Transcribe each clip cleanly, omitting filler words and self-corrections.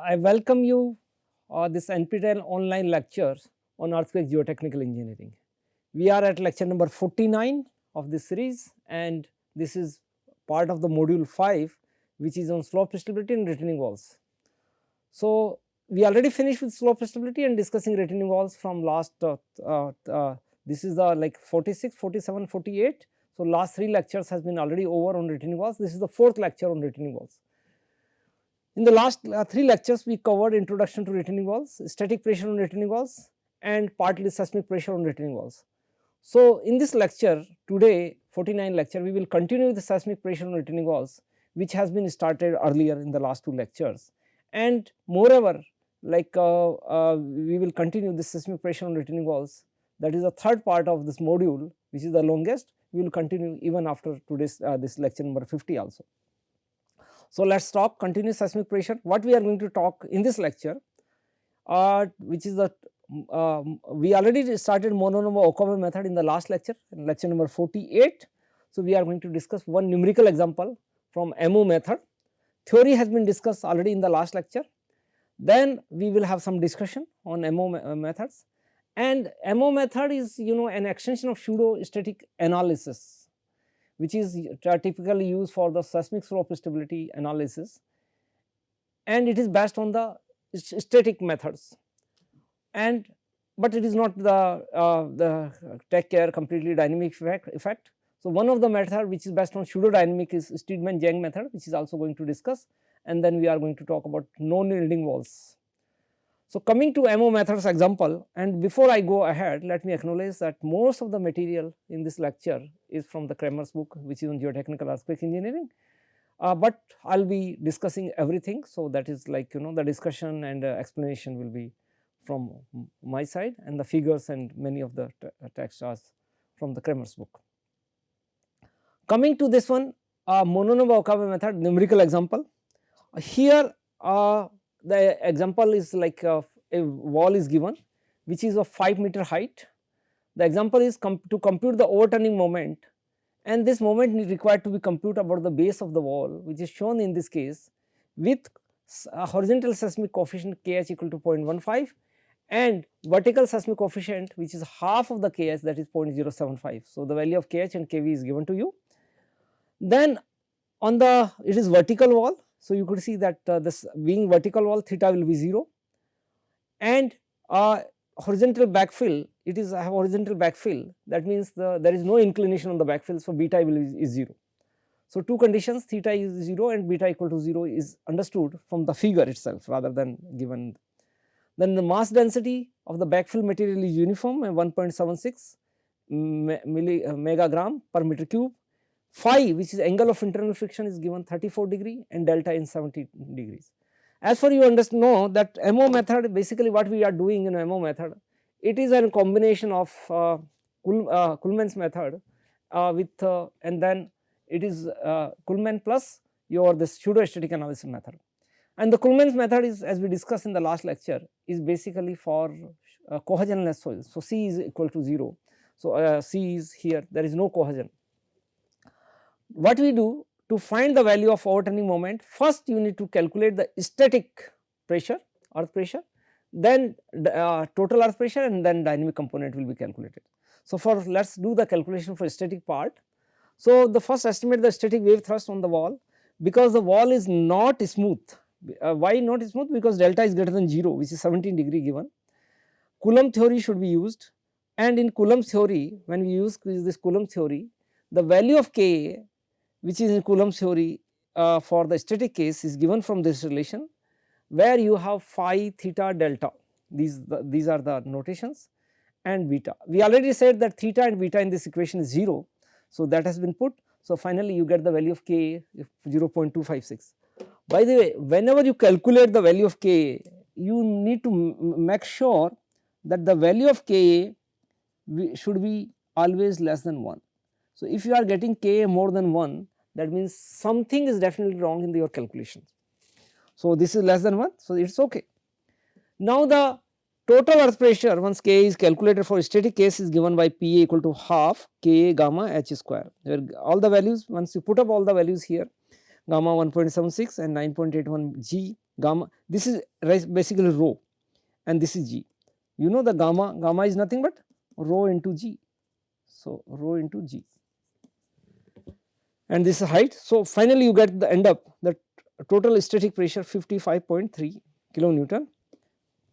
I welcome you this NPTEL online lectures on earthquake geotechnical engineering. We are at lecture number 49 of this series, and this is part of the module 5, which is on slope stability and retaining walls. So, we already finished with slope stability and discussing retaining walls from last this is the like 46, 47, 48. So, last 3 lectures has been already over on retaining walls. This is the 4th lecture on retaining walls. In the last 3 lectures, we covered introduction to retaining walls, static pressure on retaining walls, and partly seismic pressure on retaining walls. So, in this lecture today 49 lecture, we will continue with the seismic pressure on retaining walls, which has been started earlier in the last 2 lectures, and moreover like we will continue this seismic pressure on retaining walls, that is the third part of this module, which is the longest. We will continue even after today's this lecture number 50 also. So, let us talk continuous seismic pressure. What we are going to talk in this lecture, which is the we already started Mononova Okabe method in the last lecture, in lecture number 48. So, we are going to discuss one numerical example from MO method. Theory has been discussed already in the last lecture. Then we will have some discussion on MO methods, and MO method is an extension of pseudo static analysis, which is typically used for the seismic slope stability analysis, and it is based on the static methods, and but it is not the take care completely dynamic effect. So, one of the method which is based on pseudo-dynamic is Steedman-Jang method, which is also going to discuss, and then we are going to talk about non-yielding walls. So, coming to MO methods example, and before I go ahead, let me acknowledge that most of the material in this lecture is from the Kramer's book, which is on geotechnical earthquake engineering, but I will be discussing everything. So, that is like the discussion and explanation will be from my side, and the figures and many of the text are from the Kramer's book. Coming to this one, Mononova Okabe method numerical example. Here the example is like a wall is given, which is of 5-meter height. The example is to compute the overturning moment, and this moment is required to be computed about the base of the wall, which is shown in this case with a horizontal seismic coefficient Kh equal to 0.15 and vertical seismic coefficient, which is half of the Kh, that is 0.075. So, the value of Kh and Kv is given to you. Then on the it is vertical wall. So, you could see that this being vertical wall, theta will be 0, and horizontal backfill, it is a horizontal backfill, that means there is no inclination on the backfill. So, beta is 0. So, two conditions, theta is 0 and beta equal to 0 is understood from the figure itself rather than given. Then the mass density of the backfill material is uniform and 1.76 megagram per meter cube. Phi, which is angle of internal friction, is given 34 degree and delta in 70 degrees. As for you know that MO method, basically what we are doing in MO method, it is a combination of Kuhlmann's method with and then it is Kuhlmann plus your this pseudo-static analysis method. And the Kuhlmann's method is, as we discussed in the last lecture, is basically for cohesionless soils. So, C is equal to 0. So, C is here, there is no cohesion. What we do to find the value of overturning moment, first you need to calculate the static pressure, earth pressure, then total earth pressure, and then dynamic component will be calculated. So, for let us do the calculation for static part. So, the first estimate the static wave thrust on the wall, because the wall is not smooth. Why not smooth? Because delta is greater than 0, which is 17 degree given. Coulomb theory should be used, and in Coulomb theory, when we use this Coulomb theory, the value of Ka, which is in Coulomb theory for the static case, is given from this relation, where you have phi, theta, delta. These are the notations, and beta. We already said that theta and beta in this equation is 0. So, that has been put. So, finally, you get the value of Ka 0.256. By the way, whenever you calculate the value of Ka, you need to make sure that the value of Ka should be always less than 1. So, if you are getting Ka more than 1, that means something is definitely wrong in your calculations. So, this is less than 1, so it is okay. Now, the total earth pressure once Ka is calculated for static case is given by Pa equal to half Ka gamma H square, where all the values, once you put up all the values here, gamma 1.76 and 9.81 G gamma, this is basically rho and this is g. You know the gamma is nothing but rho into g. So, rho into g and this is height. So, finally you get the end up the total static pressure 55.3 kilonewton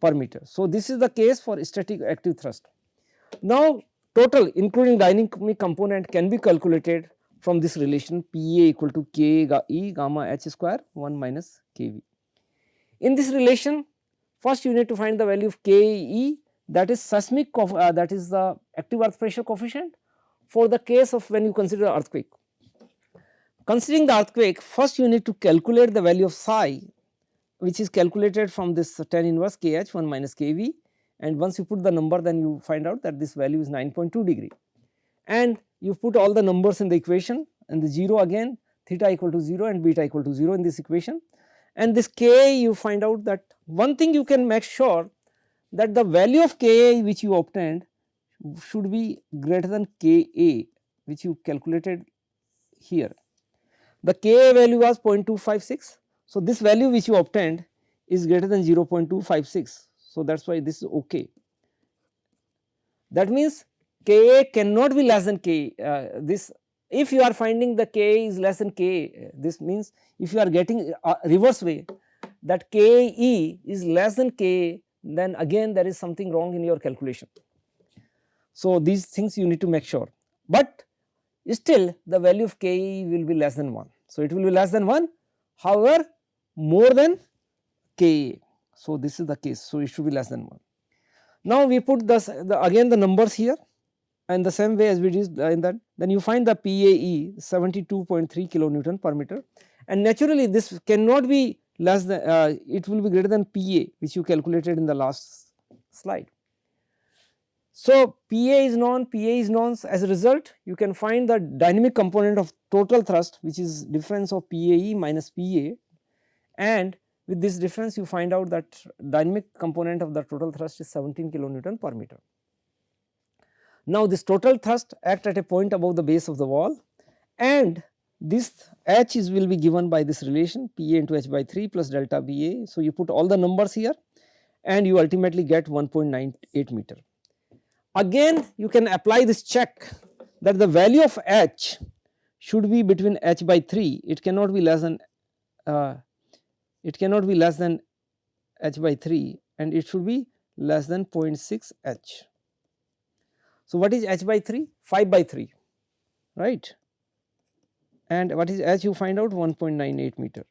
per meter. So, this is the case for static active thrust. Now, total including dynamic component can be calculated from this relation Pa equal to K E gamma h square 1 minus Kv. In this relation, first you need to find the value of Ke, that is seismic that is the active earth pressure coefficient for the case of when you consider earthquake. Considering the earthquake, first you need to calculate the value of psi, which is calculated from this tan inverse Kh 1 minus Kv, and once you put the number, then you find out that this value is 9.2 degree, and you put all the numbers in the equation and the 0 again, theta equal to 0 and beta equal to 0 in this equation, and this Ka you find out that one thing you can make sure that the value of Ka which you obtained should be greater than Ka which you calculated here. The Ka value was 0.256. So, this value which you obtained is greater than 0.256. So, that is why this is okay. That means Ka cannot be less than K. This if you are finding the Ka is less than Ka, this means if you are getting reverse way that Ke is less than Ka, then again there is something wrong in your calculation. So, these things you need to make sure, but still the value of Ke will be less than 1. So, it will be less than 1, however more than Ka. So, this is the case. So, it should be less than 1. Now, we put again the numbers here and the same way as we did in that, then you find the PAE 72.3 kilonewton per meter, and naturally this cannot be less than it will be greater than Pa which you calculated in the last slide. So, Pa is known, Pa is known, as a result you can find the dynamic component of total thrust, which is difference of PAE minus Pa, and with this difference you find out that dynamic component of the total thrust is 17 kilonewton per meter. Now, this total thrust act at a point above the base of the wall, and this H will be given by this relation Pa into H by 3 plus delta Ba. So, you put all the numbers here and you ultimately get 1.98 meter. Again you can apply this check that the value of H should be between H by 3, it cannot be less than H by 3, and it should be less than 0.6 H. So, what is H by 3? 5 by 3, right, and what is H you find out 1.98 meter,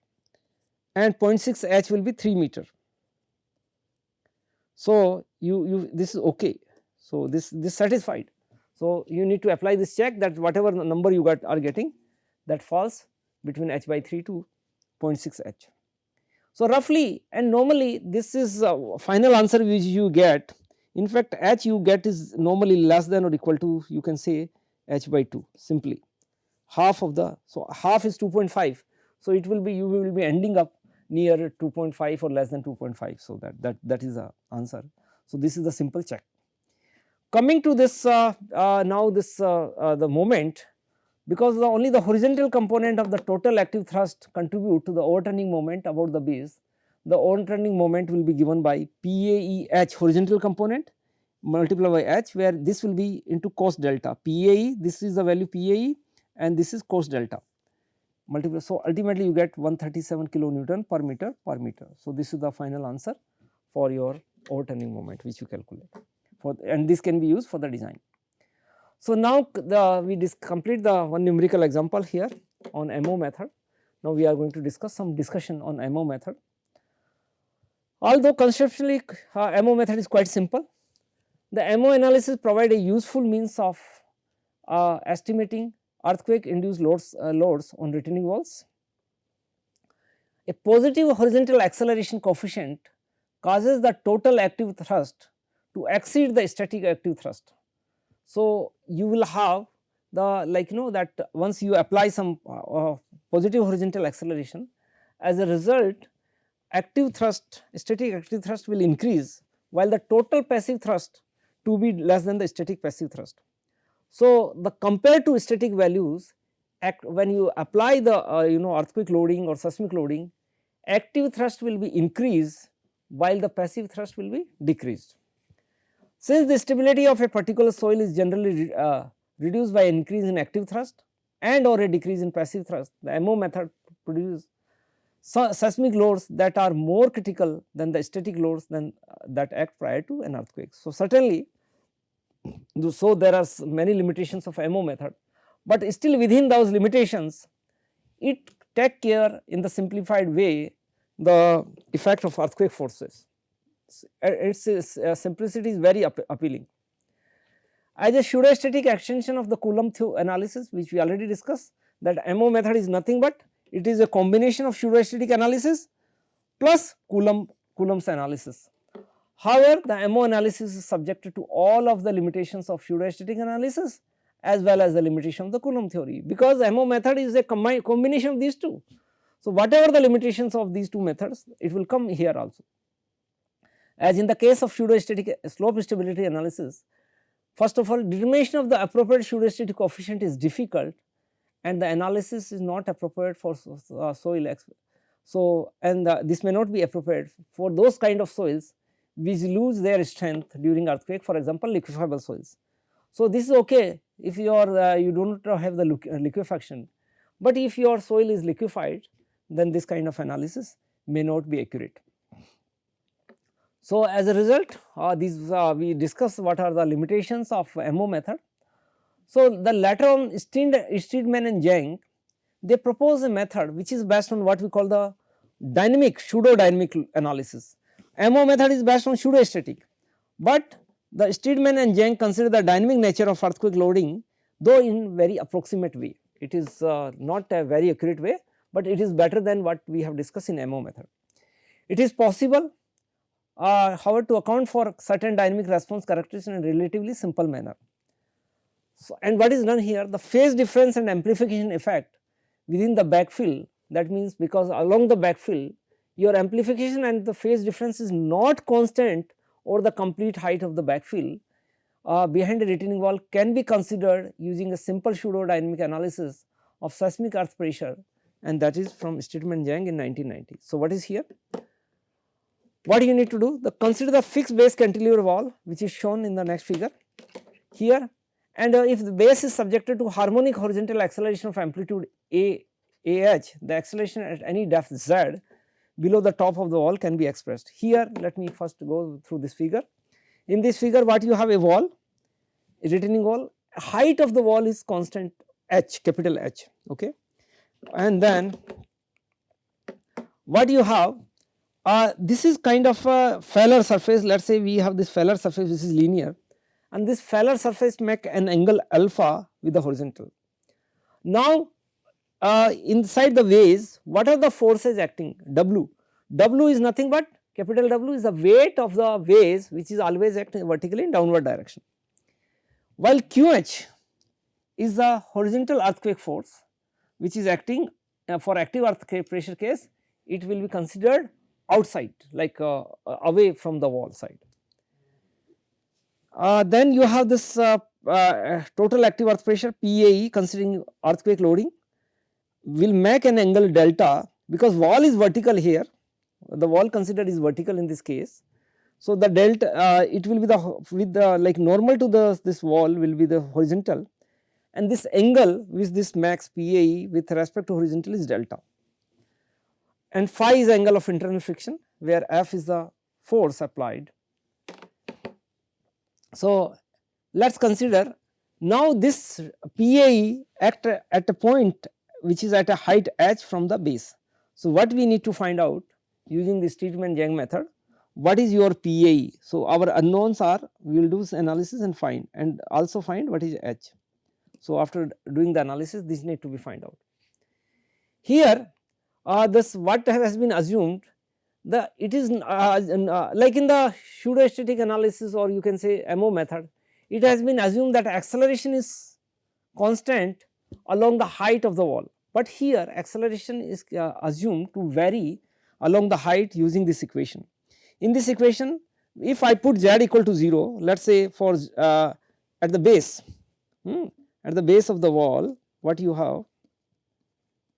and 0.6 H will be 3 meter. So, this is okay. So, this satisfied. So, you need to apply this check that whatever number you are getting, that falls between H by 3 to 0.6 H. So, roughly and normally this is final answer which you get. In fact, H you get is normally less than or equal to, you can say, H by 2 simply half of the, so half is 2.5. So, it will be, you will be ending up near 2.5 or less than 2.5. So, that is the answer. So, this is the simple check. Coming to this now this the moment, because only the horizontal component of the total active thrust contribute to the overturning moment about the base, the overturning moment will be given by PAEH horizontal component multiplied by H, where this will be into cos delta PAE, this is the value PAE and this is cos delta multiply. So, ultimately you get 137 kilonewton per meter per meter. So, this is the final answer for your overturning moment which you calculate for, and this can be used for the design. So, now we complete the one numerical example here on MO method. Now, we are going to discuss some discussion on MO method. Although conceptually MO method is quite simple, the MO analysis provide a useful means of estimating earthquake induced loads on retaining walls. A positive horizontal acceleration coefficient causes the total active thrust to exceed the static active thrust. So, you will have the that once you apply some positive horizontal acceleration, as a result active thrust, static active thrust will increase, while the total passive thrust to be less than the static passive thrust. So, the compared to static values when you apply the earthquake loading or seismic loading, active thrust will be increased while the passive thrust will be decreased. Since the stability of a particular soil is generally reduced by increase in active thrust and or a decrease in passive thrust, the MO method produces seismic loads that are more critical than the static loads that act prior to an earthquake. So, certainly, so there are many limitations of MO method, but still within those limitations it take care in the simplified way the effect of earthquake forces. Its simplicity is very appealing. As a pseudo-static extension of the Coulomb analysis, which we already discussed, that MO method is nothing but it is a combination of pseudo-static analysis plus Coulomb's analysis. However, the MO analysis is subjected to all of the limitations of pseudo-static analysis as well as the limitation of the Coulomb theory, because MO method is a combination of these two. So, whatever the limitations of these two methods, it will come here also. As in the case of pseudo-static slope stability analysis, first of all, determination of the appropriate pseudo-static coefficient is difficult and the analysis is not appropriate for soil. So, and this may not be appropriate for those kind of soils which lose their strength during earthquake, for example, liquefiable soils. So, this is okay if you are you do not have the liquefaction, but if your soil is liquefied, then this kind of analysis may not be accurate. So, as a result, we discussed what are the limitations of MO method. So, the later on Steedman and Zhang, they propose a method which is based on what we call the pseudo-dynamic analysis. MO method is based on pseudo-static, but the Steedman and Zhang consider the dynamic nature of earthquake loading, though in very approximate way. It is not a very accurate way, but it is better than what we have discussed in MO method. It is possible, however, to account for certain dynamic response characteristics in a relatively simple manner. So, and what is done here, the phase difference and amplification effect within the backfill, that means because along the backfill your amplification and the phase difference is not constant over the complete height of the backfill behind a retaining wall, can be considered using a simple pseudo-dynamic analysis of seismic earth pressure, and that is from Steedman Zhang in 1990. So, what is here? What you need to do? Consider the fixed base cantilever wall, which is shown in the next figure here, and if the base is subjected to harmonic horizontal acceleration of amplitude AH, the acceleration at any depth Z below the top of the wall can be expressed. Here, let me first go through this figure. In this figure, what you have a wall, a retaining wall, height of the wall is constant H, capital H, okay. And then what you have, this is kind of a failure surface. Let us say we have this failure surface which is linear, and this failure surface make an angle alpha with the horizontal. Now, inside the vase, what are the forces acting? W. W is nothing but capital W is the weight of the vase which is always acting vertically in downward direction, while QH is the horizontal earthquake force which is acting for active earthquake pressure case, it will be considered outside, like away from the wall side. Then you have this total active earth pressure PAE considering earthquake loading will make an angle delta, because wall is vertical here, the wall considered is vertical in this case. So, the delta it will be the like normal to this wall will be the horizontal, and this angle which this max PAE with respect to horizontal is delta, and phi is angle of internal friction where F is the force applied. So, let us consider now this PAE act at a point which is at a height h from the base. So, what we need to find out using the Steedman-Zhang method, what is your PAE? So, our unknowns are, we will do this analysis and find, and also find what is h. So, after doing the analysis, this need to be find out. Here this what has been assumed, it is like in the pseudo-static analysis, or you can say MO method, it has been assumed that acceleration is constant along the height of the wall, but here acceleration is assumed to vary along the height using this equation. In this equation, if I put z equal to 0, let us say for at the base, at the base of the wall, what you have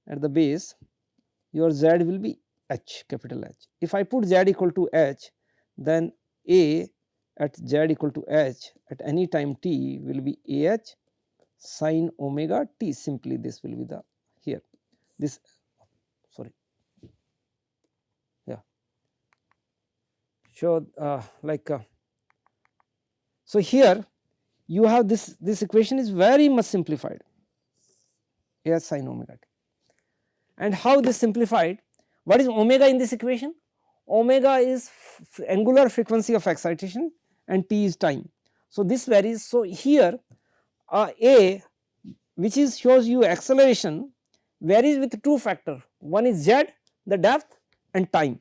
at the base, your z will be H, capital H. If I put Z equal to H, then A at Z equal to H at any time t will be AH sin omega t. Simply this will be the here this, sorry, yeah. So so here you have this equation is very much simplified, AH sin omega t. And how this simplified? What is omega in this equation? Omega is angular frequency of excitation and t is time. So this varies. So here A, which is shows you acceleration, varies with two factor. One is Z, the depth, and time.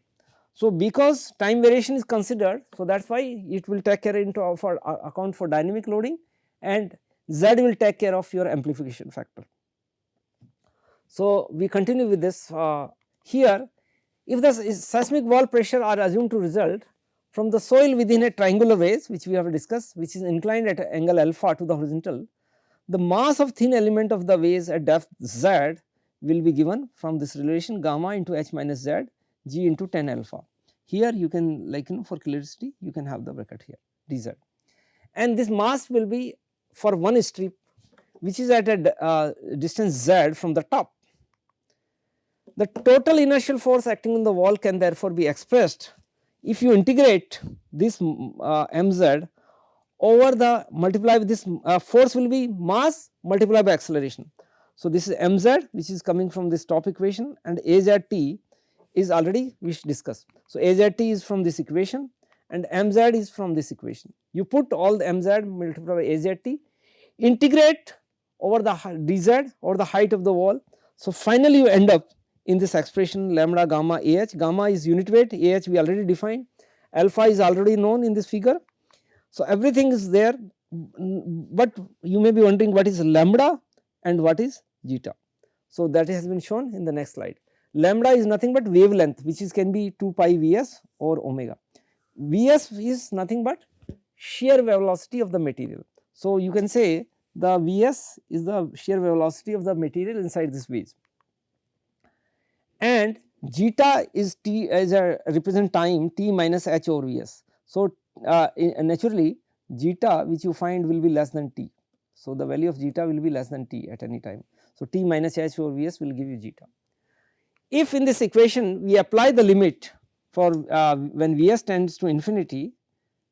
So because time variation is considered, so that is why it will take care into for account for dynamic loading, and Z will take care of your amplification factor. So we continue with this here. If the seismic wall pressure are assumed to result from the soil within a triangular vase, which we have discussed, which is inclined at angle alpha to the horizontal, the mass of thin element of the vase at depth Z will be given from this relation gamma into H minus Z G into 10 alpha. Here you can, like, for clarity you can have the bracket here dz, and this mass will be for one strip which is at a distance Z from the top. The total inertial force acting on the wall can therefore be expressed if you integrate this mz over the multiply with this force will be mass multiplied by acceleration. So this is mz which is coming from this top equation, and AZT is already we discussed. So AZT is from this equation and mz is from this equation. You put all the mz multiplied by AZT, integrate over the dz or the height of the wall. So finally you end up in this expression lambda gamma AH. Gamma is unit weight, AH we already defined, alpha is already known in this figure. So everything is there, but you may be wondering what is lambda and what is zeta. So that has been shown in the next slide. Lambda is nothing but wavelength, which is can be 2 pi Vs or omega. Vs is nothing but shear velocity of the material. So you can say the Vs is the shear velocity of the material inside this vase, and zeta is t as a represent time t minus h over Vs. So naturally zeta which you find will be less than t. So the value of zeta will be less than t at any time. So t minus h over Vs will give you zeta. If in this equation we apply the limit for when Vs tends to infinity,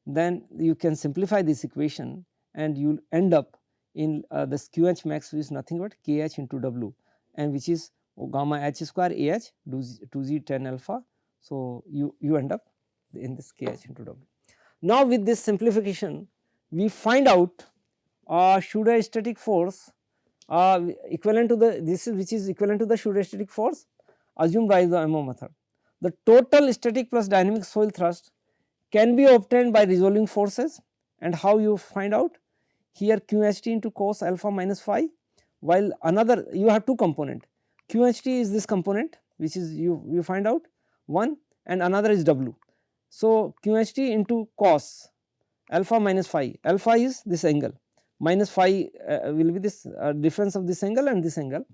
then you can simplify this equation and you will end up in this QH max, which is nothing but KH into W, and which is gamma h square AH 2z 10 alpha. So you end up in this KH into W. Now with this simplification we find out pseudo-static force equivalent to the which is equivalent to the pseudo-static force assumed by the MO method. The total static plus dynamic soil thrust can be obtained by resolving forces, and how you find out? Here QHT into cos alpha minus phi, while another you have two component. QHT is this component which is you find out one, and another is W. So QHT into cos alpha minus phi, alpha is this angle, minus phi will be this difference of this angle and this angle,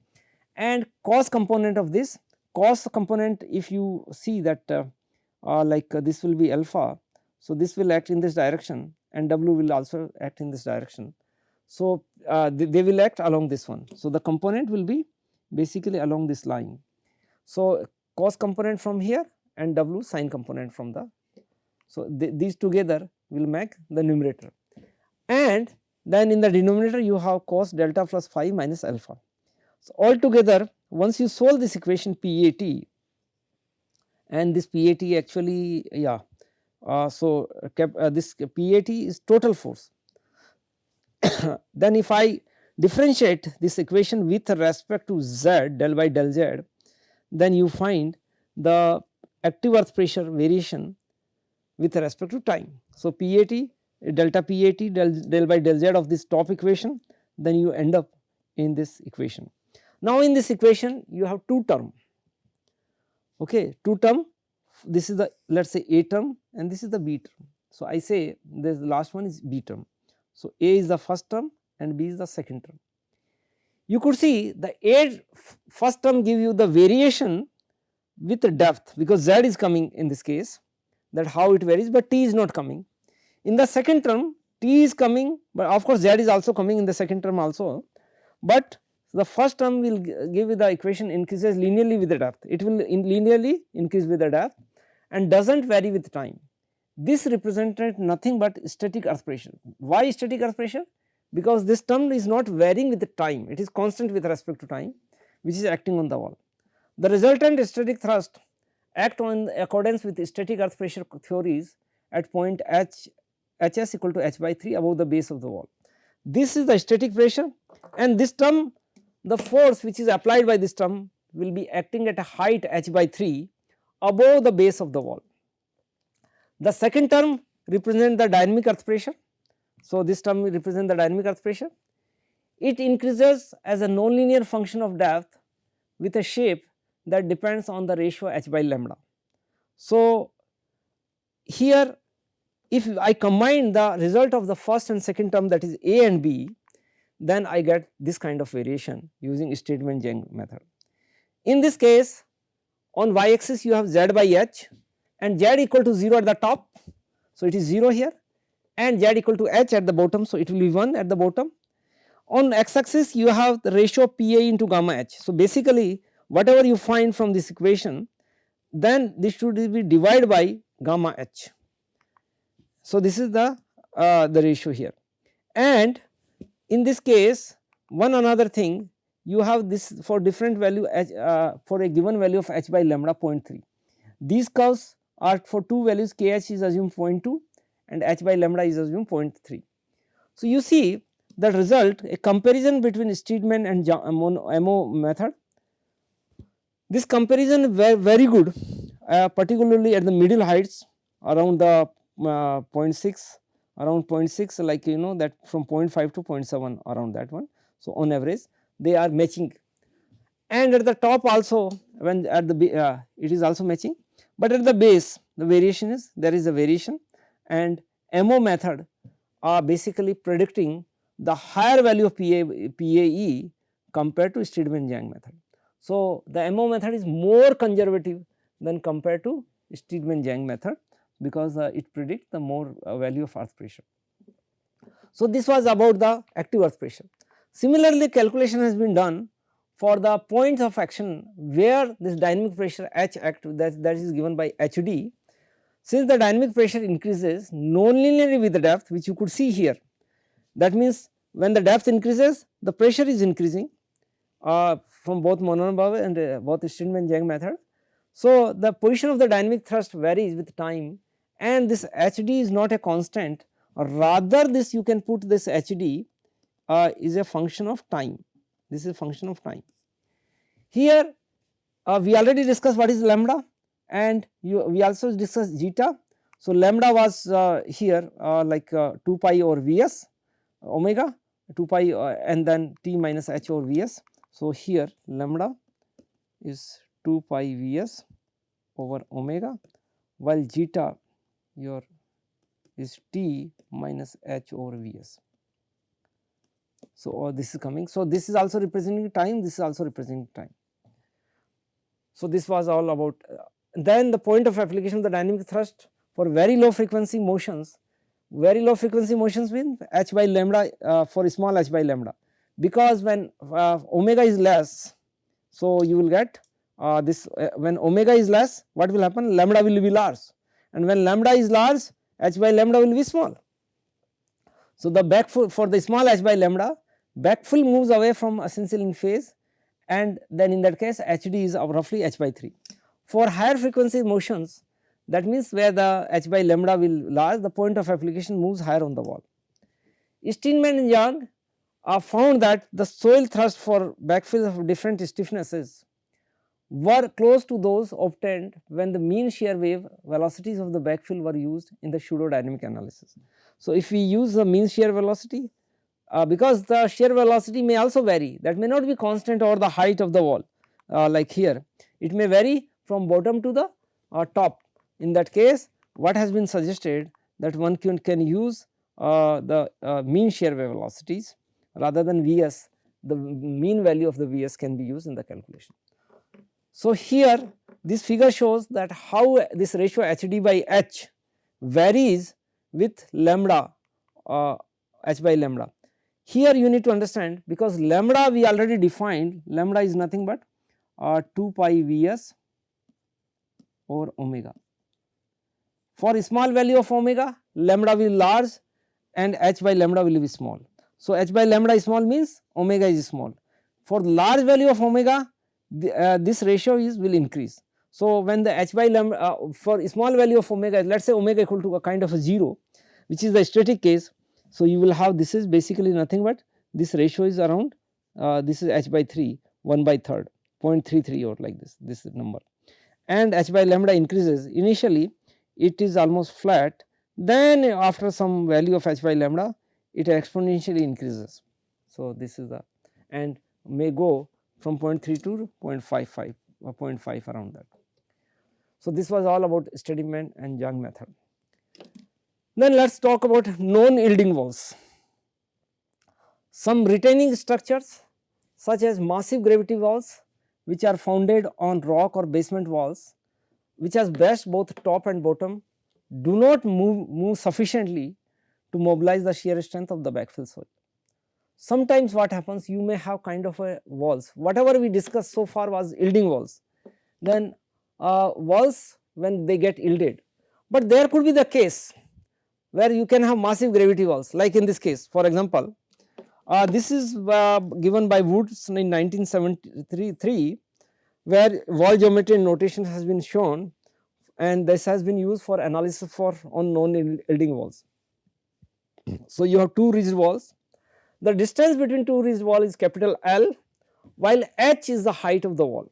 and cos component of this, cos component if you see that this will be alpha. So this will act in this direction and W will also act in this direction. So they will act along this one. So the component will be basically along this line. So cos component from here and W sin component from the, so these together will make the numerator, and then in the denominator you have cos delta plus phi minus alpha. So altogether once you solve this equation PAT, and this PAT actually this PAT is total force. Then if I differentiate this equation with respect to Z del by del Z, then you find the active earth pressure variation with respect to time. So PAT delta PAT del by del Z of this top equation, then you end up in this equation. Now in this equation you have two term, okay, two term. This is the, let us say, A term and this is the B term. So I say this last one is B term. So A is the first term and B is the second term. You could see the A first term give you the variation with the depth, because z is coming in this case, that how it varies, but t is not coming. In the second term t is coming, but of course z is also coming in the second term also, but the first term will give the equation increases linearly with the depth, it will linearly increase with the depth and does not vary with time. This represented nothing but static earth pressure. Why static earth pressure? Because this term is not varying with the time, it is constant with respect to time, which is acting on the wall. The resultant static thrust act on accordance with static earth pressure theories at point Hs equal to h by 3 above the base of the wall. This is the static pressure, and this term, the force which is applied by this term will be acting at a height h by 3 above the base of the wall. The second term represents the dynamic earth pressure. So, this term will represent the dynamic earth pressure. It increases as a nonlinear function of depth with a shape that depends on the ratio h by lambda. So, here if I combine the result of the first and second term, that is A and B, then I get this kind of variation using Steedman-Jang method. In this case, on y axis you have z by h and z equal to 0 at the top, so it is 0 here, and z equal to h at the bottom, so it will be 1 at the bottom. On x axis you have the ratio of Pa into gamma h. So, basically whatever you find from this equation, then this should be divided by gamma h. So, this is the ratio here, and in this case one another thing, you have this for different value h, for a given value of h by lambda 0.3. These curves are for two values, kh is assumed 0.2 and h by lambda is assumed 0.3. So, you see the result, a comparison between Steedman and MO method. This comparison is very good, particularly at the middle heights around the 0.6, around 0.6, like you know that from 0.5 to 0.7 around that one. So, on average they are matching, and at the top also when at the it is also matching, but at the base the variation is, there is a variation, and MO method are basically predicting the higher value of PAE compared to Steedman-Jang method. So, the MO method is more conservative than compared to Steedman-Jang method, because it predicts the more value of earth pressure. So, this was about the active earth pressure. Similarly, calculation has been done for the points of action where this dynamic pressure H act, that is given by HD. Since the dynamic pressure increases non-linearly with the depth, which you could see here, that means when the depth increases the pressure is increasing from both Monod and both Steedman-Jang method. So, the position of the dynamic thrust varies with time, and this HD is not a constant, or rather this you can put this HD is a function of time, this is a function of time. Here we already discussed what is lambda, and we also discussed zeta. So, lambda was here like 2 pi over Vs omega 2 pi and then T minus h over Vs. So, here lambda is 2 pi Vs over omega, while zeta your is T minus h over Vs. So, this is coming. So, this is also representing time, this is also representing time. So, this was all about then the point of application of the dynamic thrust for very low frequency motions. Very low frequency motions mean h by lambda for small h by lambda, because when omega is less, so you will get this when omega is less, what will happen, lambda will be large, and when lambda is large h by lambda will be small. So, the backfill for the small h by lambda, backfill moves away from essential in phase, and then in that case HD is roughly h by 3. For higher frequency motions, that means where the h by lambda will large, the point of application moves higher on the wall. Steedman and Jang found that the soil thrust for backfill of different stiffnesses were close to those obtained when the mean shear wave velocities of the backfill were used in the pseudo-dynamic analysis. So, if we use the mean shear velocity, because the shear velocity may also vary, that may not be constant over the height of the wall, like here it may vary from bottom to the top. In that case, what has been suggested that one can use the mean shear wave velocities rather than Vs, the mean value of the Vs can be used in the calculation. So, here this figure shows that how this ratio HD by H varies with lambda H by lambda. Here you need to understand, because lambda we already defined, lambda is nothing but 2 pi Vs over omega. For a small value of omega, lambda will be large and H by lambda will be small. So, H by lambda is small means omega is small. For large value of omega, this ratio will increase. So, when the H by lambda for small value of omega, let us say omega equal to a kind of a 0, which is the static case. So, you will have, this is basically nothing but this ratio is around this is H by 3, 1 by third, 0.33 or like this number, and H by lambda increases. Initially it is almost flat, then after some value of H by lambda it exponentially increases. So, this is the, and may go from 0.3 to 0.55 or 0.5 around that. So, this was all about Steadman and Young method. Then let us talk about non-yielding walls. Some retaining structures such as massive gravity walls, which are founded on rock or basement walls, which has braced both top and bottom, do not move sufficiently to mobilize the shear strength of the backfill soil. Sometimes what happens, you may have kind of a walls, whatever we discussed so far was yielding walls, then walls when they get yielded, but there could be the case where you can have massive gravity walls, like in this case. For example, this is given by Woods in 1973, where wall geometry and notation has been shown, and this has been used for analysis for on non-yielding walls. So, you have two rigid walls, the distance between two rigid walls is capital L, while H is the height of the wall.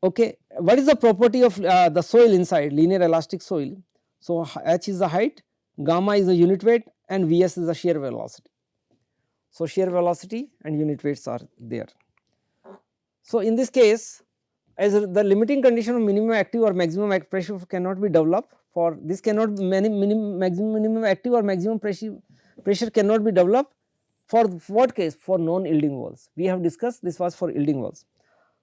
Okay. What is the property of the soil inside, linear elastic soil? So, H is the height, gamma is the unit weight, and Vs is the shear velocity. So, shear velocity and unit weights are there. So, in this case, as the limiting condition of minimum active or maximum pressure cannot be developed, for this cannot minimum active or maximum pressure cannot be developed for what case? For non-yielding walls. We have discussed this was for yielding walls.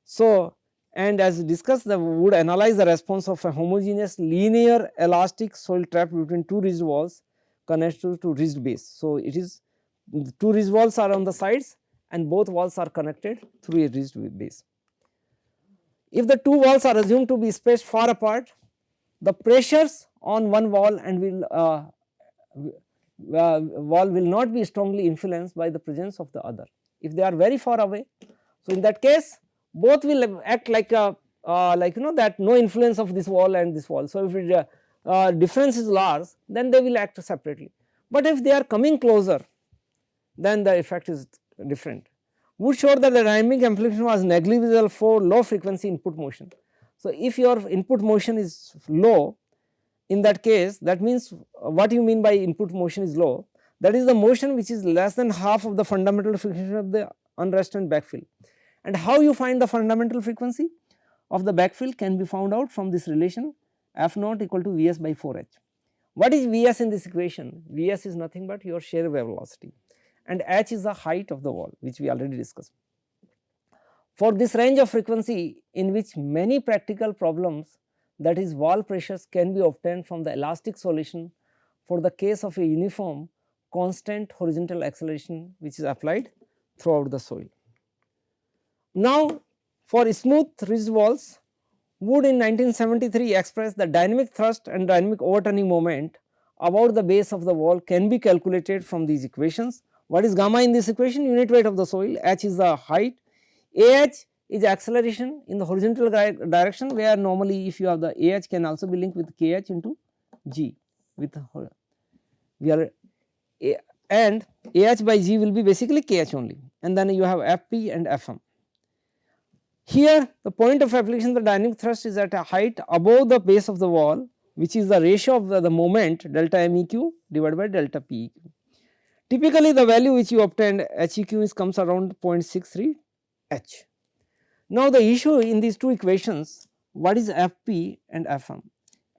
So, and as discussed, the would analyze the response of a homogeneous linear elastic soil trapped between two rigid walls connected to rigid base. So, it is two rigid walls are on the sides and both walls are connected through a rigid base. If the two walls are assumed to be spaced far apart, the pressures on one wall and wall will not be strongly influenced by the presence of the other. If they are very far away, so in that case both will act like a that no influence of this wall and this wall. So, if it, difference is large, then they will act separately, but if they are coming closer, then the effect is different. Would show that the dynamic amplification was negligible for low frequency input motion. So, if your input motion is low, in that case, that means what you mean by input motion is low, that is the motion which is less than half of the fundamental frequency of the unrestrained backfill. And how you find the fundamental frequency of the backfill can be found out from this relation F naught equal to Vs by 4h. What is Vs in this equation? Vs is nothing but your shear wave velocity, and h is the height of the wall, which we already discussed. For this range of frequency in which many practical problems, that is wall pressures, can be obtained from the elastic solution for the case of a uniform constant horizontal acceleration which is applied throughout the soil. Now, for smooth rigid walls, Wood in 1973 expressed the dynamic thrust and dynamic overturning moment about the base of the wall can be calculated from these equations. What is gamma in this equation? Unit weight of the soil, h is the height, ah is acceleration in the horizontal direction, where normally if you have the ah can also be linked with kh into g with we are and ah by g will be basically kh only, and then you have fp and fm. Here the point of application of the dynamic thrust is at a height above the base of the wall, which is the ratio of the moment delta meq divided by delta peq. Typically the value which you obtained heq is comes around 0.63 h. Now the issue in these two equations, what is fp and fm?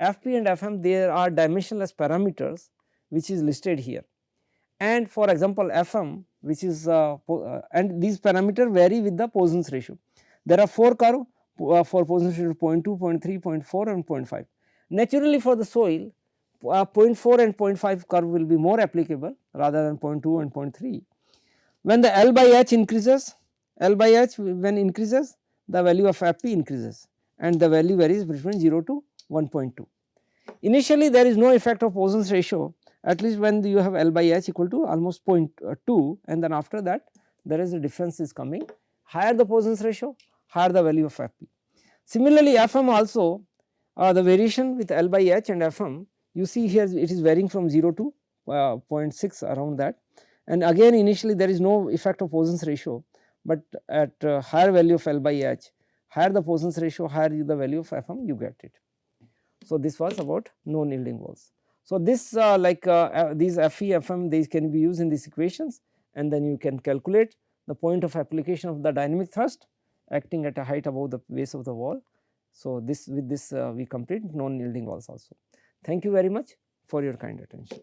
Fp and fm, there are dimensionless parameters which is listed here, and for example fm, which is and these parameters vary with the Poisson's ratio. There are 4 curves for Poisson's ratio 0.2, 0.3, 0.4 and 0.5. Naturally for the soil 0.4 and 0.5 curve will be more applicable rather than 0.2 and 0.3. When the L by H increases, L by H when increases, the value of FP increases and the value varies between 0 to 1.2. Initially there is no effect of Poisson's ratio, at least when you have L by H equal to almost 0.2, and then after that there is a difference is coming. Higher the Poisson's ratio, higher the value of FP. Similarly FM also, the variation with L by H and FM, you see here it is varying from 0 to 0.6 around that, and again initially there is no effect of Poisson's ratio, but at higher value of L by H, higher the Poisson's ratio, higher the value of FM, you get it. So, this was about known yielding walls. So, this these Fe, Fm, these can be used in these equations, and then you can calculate the point of application of the dynamic thrust acting at a height above the base of the wall. So, this with this we complete known yielding walls also. Thank you very much for your kind attention.